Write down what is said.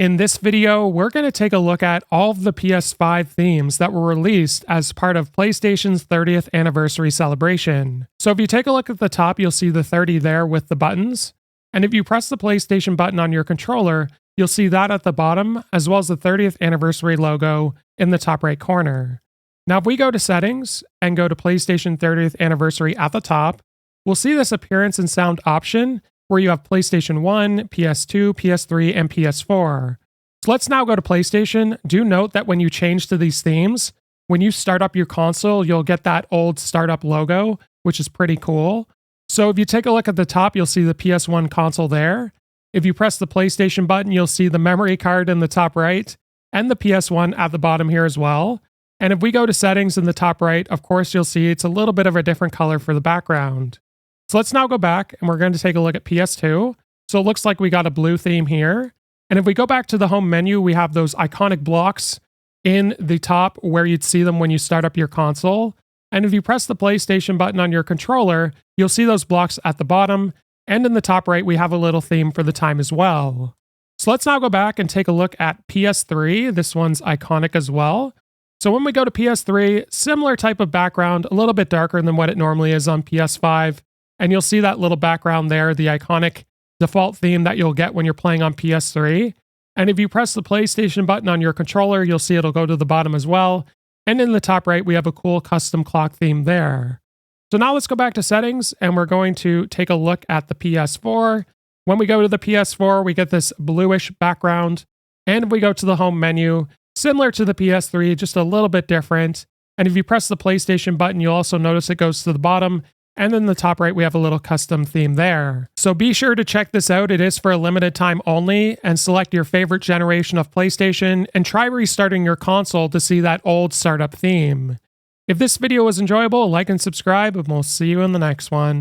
In this video, we're going to take a look at all of the PS5 themes that were released as part of PlayStation's 30th anniversary celebration. So if you take a look at the top, you'll see the 30 there with the buttons. And if you press the PlayStation button on your controller, you'll see that at the bottom, as well as the 30th anniversary logo in the top right corner. Now, if we go to settings and go to PlayStation 30th anniversary at the top, we'll see this appearance and sound option where you have PlayStation 1, PS2, PS3, and PS4. So let's now go to PlayStation. Do note that when you change to these themes, when you start up your console, you'll get that old startup logo, which is pretty cool. So if you take a look at the top, you'll see the PS1 console there. If you press the PlayStation button, you'll see the memory card in the top right and the PS1 at the bottom here as well. And if we go to settings in the top right, of course, you'll see it's a little bit of a different color for the background. So let's now go back and we're going to take a look at PS2. So it looks like we got a blue theme here. And if we go back to the home menu, we have those iconic blocks in the top where you'd see them when you start up your console. And if you press the PlayStation button on your controller, you'll see those blocks at the bottom. And in the top right, we have a little theme for the time as well. So let's now go back and take a look at PS3. This one's iconic as well. So when we go to PS3, similar type of background, a little bit darker than what it normally is on PS5. And you'll see that little background there, the iconic default theme that you'll get when you're playing on PS3. And if you press the PlayStation button on your controller, you'll see it'll go to the bottom as well. And in the top right, we have a cool custom clock theme there. So now let's go back to settings and we're going to take a look at the PS4. When we go to the PS4, we get this bluish background. And if we go to the home menu, similar to the PS3, just a little bit different. And if you press the PlayStation button, you'll also notice it goes to the bottom. And then the top right, we have a little custom theme there. So be sure to check this out. It is for a limited time only, and select your favorite generation of PlayStation and try restarting your console to see that old startup theme. If this video was enjoyable, like and subscribe, and we'll see you in the next one.